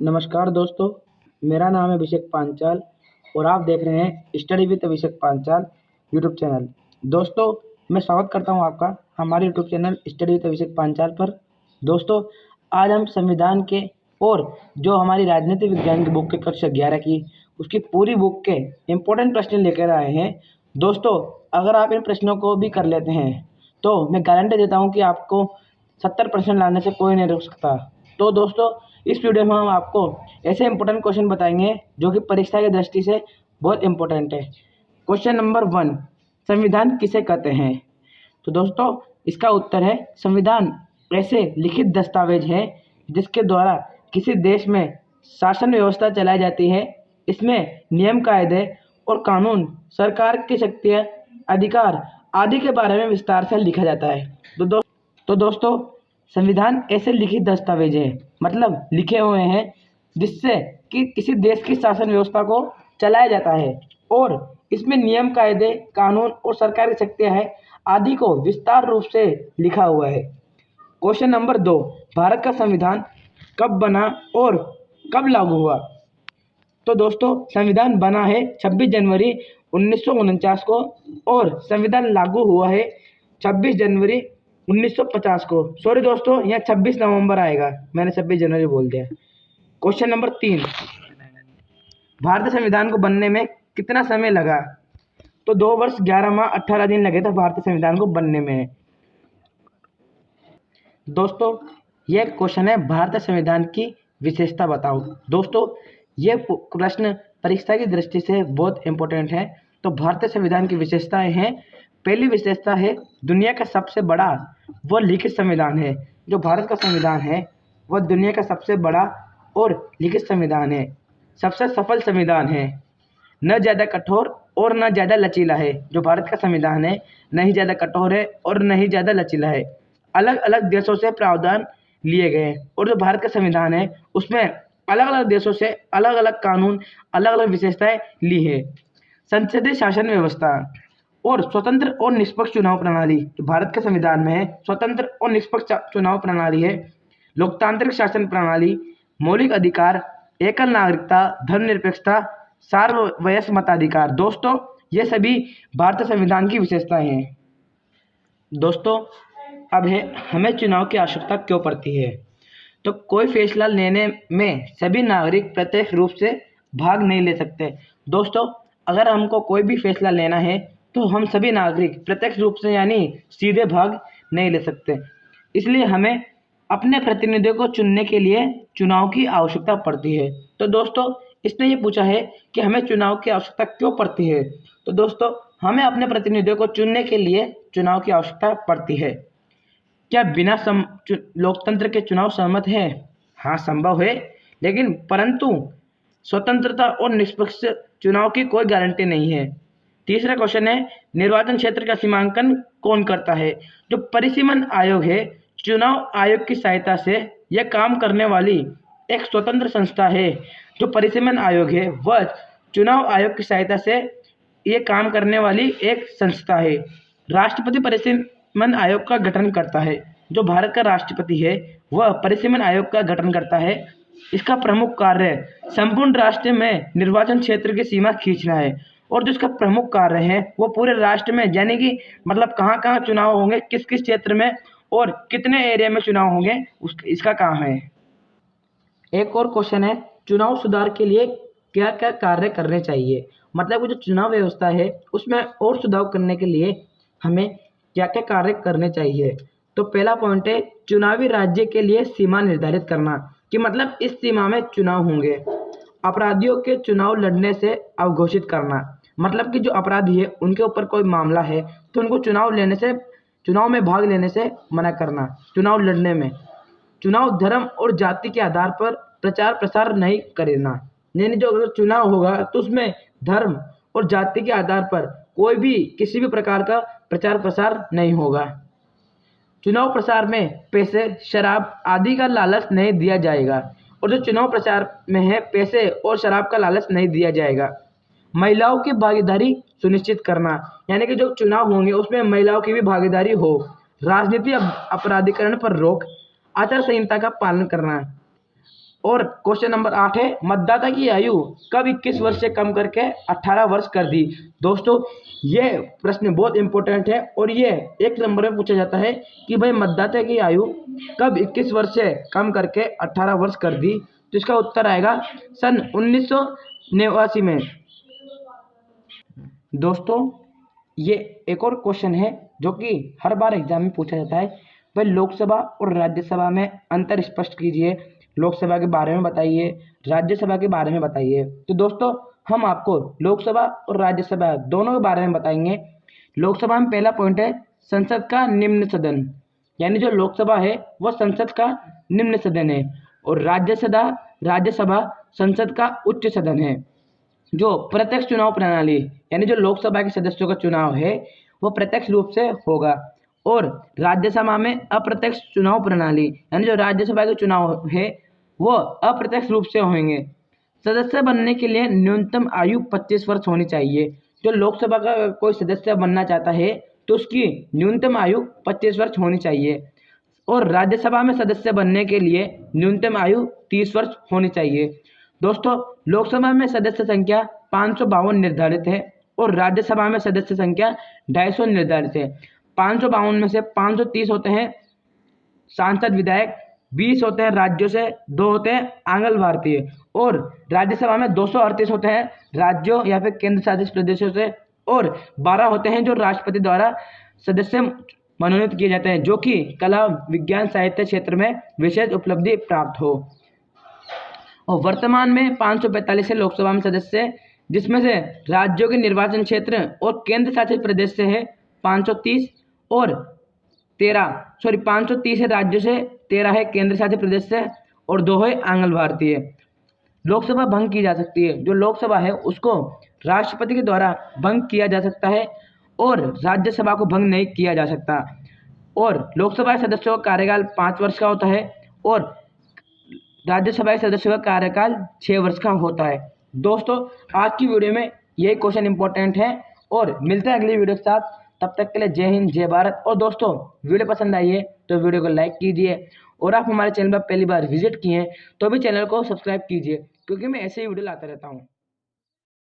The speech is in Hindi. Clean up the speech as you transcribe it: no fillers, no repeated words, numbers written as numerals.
नमस्कार दोस्तों, मेरा नाम है अभिषेक पांचाल और आप देख रहे हैं study with Abhishek Panchal YouTube channel. दोस्तों, मैं स्वागत करता हूं आपका हमारे यूट्यूब चैनल स्टडी विद अभिषेक पांचाल पर। दोस्तों, आज हम संविधान के और जो हमारी राजनीति विज्ञान की बुक के कक्षा 11 की उसकी पूरी बुक के इम्पोर्टेंट प्रश्न लेकर आए हैं। दोस्तों, अगर आप इन प्रश्नों को भी कर लेते हैं तो मैं गारंटी देता हूँ कि आपको 70% लाने से कोई नहीं रोक सकता। तो दोस्तों, इस वीडियो में हम आपको ऐसे इंपॉर्टेंट क्वेश्चन बताएंगे जो कि परीक्षा की दृष्टि से बहुत इंपॉर्टेंट है। क्वेश्चन नंबर 1, संविधान किसे कहते हैं? तो दोस्तों, इसका उत्तर है संविधान ऐसे लिखित दस्तावेज है जिसके द्वारा किसी देश में शासन व्यवस्था चलाई जाती है। इसमें नियम, कायदे और कानून, सरकार की शक्तियाँ, अधिकार आदि के बारे में विस्तार से लिखा जाता है। तो दोस्तों, संविधान ऐसे लिखित दस्तावेज है, मतलब लिखे हुए हैं जिससे कि किसी देश की शासन व्यवस्था को चलाया जाता है और इसमें नियम, कायदे, कानून और सरकार की शक्तियाँ है आदि को विस्तार रूप से लिखा हुआ है। क्वेश्चन नंबर 2, भारत का संविधान कब बना और कब लागू हुआ? तो दोस्तों, संविधान बना है 26 जनवरी 1949 को और संविधान लागू हुआ है 26 जनवरी 1950 को। सॉरी दोस्तों, यहाँ 26 नवंबर आएगा, मैंने 26 जनवरी बोल दिया। क्वेश्चन नंबर 3, भारतीय संविधान को बनने में कितना समय लगा? तो 2 वर्ष 11 माह 18 दिन लगे थे भारतीय संविधान को बनने में। दोस्तों, यह क्वेश्चन है भारतीय संविधान की विशेषता बताओ। दोस्तों, यह प्रश्न परीक्षा की दृष्टि से बहुत इंपॉर्टेंट है। तो भारतीय संविधान की विशेषताएं हैं। पहली विशेषता है दुनिया का सबसे बड़ा वो लिखित संविधान है। जो भारत का संविधान है वह दुनिया का सबसे बड़ा और लिखित संविधान है। सबसे सफल संविधान है, न ज़्यादा कठोर और न ज़्यादा लचीला है। जो भारत का संविधान है न ही ज़्यादा कठोर है और न ही ज़्यादा लचीला है। अलग अलग देशों से प्रावधान लिए गए हैं और जो भारत का संविधान है उसमें अलग अलग देशों से अलग अलग कानून, अलग अलग विशेषताएं ली है। संसदीय शासन व्यवस्था और स्वतंत्र और निष्पक्ष चुनाव प्रणाली जो भारत के संविधान में है, स्वतंत्र और निष्पक्ष चुनाव प्रणाली है। लोकतांत्रिक शासन प्रणाली, मौलिक अधिकार, एकल नागरिकता, धर्मनिरपेक्षता, सार्वभौम मताधिकार। दोस्तों, ये सभी भारतीय संविधान की विशेषताएं हैं। दोस्तों, अब है हमें चुनाव की आवश्यकता क्यों पड़ती है? तो कोई फैसला लेने में सभी नागरिक प्रत्यक्ष रूप से भाग नहीं ले सकते। दोस्तों, अगर हमको कोई भी फैसला लेना है तो हम सभी नागरिक प्रत्यक्ष रूप से यानी सीधे भाग नहीं ले सकते। इसलिए हमें अपने प्रतिनिधियों को चुनने के लिए चुनाव की आवश्यकता पड़ती है। तो दोस्तों, इसने ये पूछा है कि हमें चुनाव की आवश्यकता क्यों पड़ती है। तो दोस्तों, हमें अपने प्रतिनिधियों को चुनने के लिए चुनाव की आवश्यकता पड़ती है। क्या बिना लोकतंत्र के चुनाव सहमत है? हाँ, संभव है, लेकिन परंतु स्वतंत्रता और निष्पक्ष चुनाव की कोई गारंटी नहीं है। तीसरा क्वेश्चन है, निर्वाचन क्षेत्र का सीमांकन कौन करता है? जो परिसीमन आयोग है, चुनाव आयोग की सहायता से यह काम करने वाली एक स्वतंत्र संस्था है। जो परिसीमन आयोग है वह चुनाव आयोग की सहायता से यह काम करने वाली एक संस्था है। राष्ट्रपति परिसीमन आयोग का गठन करता है। जो भारत का राष्ट्रपति है वह परिसीमन आयोग का गठन करता है। इसका प्रमुख कार्य संपूर्ण राष्ट्र में निर्वाचन क्षेत्र की सीमा खींचना है और जो इसका प्रमुख कार्य है वो पूरे राष्ट्र में यानी कि मतलब कहाँ कहाँ चुनाव होंगे, किस किस क्षेत्र में और कितने एरिया में चुनाव होंगे, इसका काम है। एक और क्वेश्चन है, चुनाव सुधार के लिए क्या क्या कार्य करने चाहिए? मतलब वो जो चुनाव व्यवस्था है उसमें और सुधार करने के लिए हमें क्या क्या कार्य करने चाहिए? तो पहला पॉइंट है चुनावी राज्य के लिए सीमा निर्धारित करना, कि मतलब इस सीमा में चुनाव होंगे। अपराधियों के चुनाव लड़ने से अवघोषित करना, मतलब कि जो अपराधी है उनके ऊपर कोई मामला है तो उनको चुनाव में भाग लेने से मना करना। चुनाव लड़ने में चुनाव धर्म और जाति के आधार पर प्रचार प्रसार नहीं करना, यानी जो अगर चुनाव होगा तो उसमें धर्म और जाति के आधार पर कोई भी किसी भी प्रकार का प्रचार प्रसार नहीं होगा। चुनाव प्रचार में पैसे, शराब आदि का लालच नहीं दिया जाएगा और जो चुनाव प्रचार में है पैसे और शराब का लालच नहीं दिया जाएगा। महिलाओं की भागीदारी सुनिश्चित करना, यानी कि जो चुनाव होंगे उसमें महिलाओं की भी भागीदारी हो। राजनीतिक अपराधीकरण पर रोक, आचार संहिता का पालन करना। और क्वेश्चन नंबर 8 है, मतदाता की आयु कब 21 वर्ष से कम करके 18 वर्ष कर दी। दोस्तों ये प्रश्न बहुत इंपॉर्टेंट है और ये एक नंबर में पूछा जाता है कि भाई मतदाता की आयु कब 21 वर्ष से कम करके 18 वर्ष कर दी। तो इसका उत्तर आएगा सन 1989 में। दोस्तों ये एक और क्वेश्चन है जो कि हर बार एग्जाम में पूछा जाता है, भाई लोकसभा और राज्यसभा में अंतर स्पष्ट कीजिए। लोकसभा के बारे में बताइए, राज्यसभा के बारे में बताइए। तो दोस्तों हम आपको लोकसभा और राज्यसभा दोनों के बारे में बताएंगे। लोकसभा में पहला पॉइंट है संसद का निम्न सदन, यानी जो लोकसभा है वह संसद का निम्न सदन है, और राज्यसभा संसद का उच्च सदन है। जो प्रत्यक्ष चुनाव प्रणाली, यानी जो लोकसभा के सदस्यों का चुनाव है वो प्रत्यक्ष रूप से होगा, और राज्यसभा में अप्रत्यक्ष चुनाव प्रणाली, यानी जो राज्यसभा के चुनाव है वो अप्रत्यक्ष रूप से होंगे। सदस्य बनने के लिए न्यूनतम आयु 25 वर्ष होनी चाहिए। जो लोकसभा का कोई सदस्य बनना चाहता है तो उसकी न्यूनतम आयु 25 वर्ष होनी चाहिए, और राज्यसभा में सदस्य बनने के लिए न्यूनतम आयु 30 वर्ष होनी चाहिए। दोस्तों लोकसभा में सदस्य संख्या 552 निर्धारित है और राज्यसभा में सदस्य संख्या 250 निर्धारित है। 552 में से 530 होते हैं सांसद विधायक, 20 होते हैं राज्यों से, 2 होते हैं आंगन भारतीय, और राज्यसभा में 238 होते हैं राज्यों या फिर केंद्र शासित प्रदेशों से, और 12 होते हैं जो राष्ट्रपति द्वारा सदस्य मनोनीत किए जाते हैं, जो कि कला विज्ञान साहित्य क्षेत्र में विशेष उपलब्धि प्राप्त हो। और वर्तमान में 545 है लोकसभा में सदस्य, जिसमें से राज्यों के निर्वाचन क्षेत्र और केंद्र शासित प्रदेश से है 530, और 530 है राज्यों से, 13 है केंद्र शासित प्रदेश से, और 2 है आंगन भारतीय। लोकसभा भंग की जा सकती है। जो लोकसभा है उसको राष्ट्रपति के द्वारा भंग किया जा सकता है और राज्यसभा को भंग नहीं किया जा सकता। और लोकसभा के सदस्यों का कार्यकाल 5 वर्ष का होता है और राज्यसभा के सदस्यों का कार्यकाल 6 वर्ष का होता है। दोस्तों आज की वीडियो में यही क्वेश्चन इंपॉर्टेंट है, और मिलते हैं अगली वीडियो के साथ। तब तक के लिए जय हिंद, जय भारत। और दोस्तों वीडियो पसंद आई है तो वीडियो को लाइक कीजिए, और आप हमारे चैनल पर पहली बार विजिट किए हैं तो भी चैनल को सब्सक्राइब कीजिए, क्योंकि मैं ऐसे ही वीडियो लाता रहता हूँ।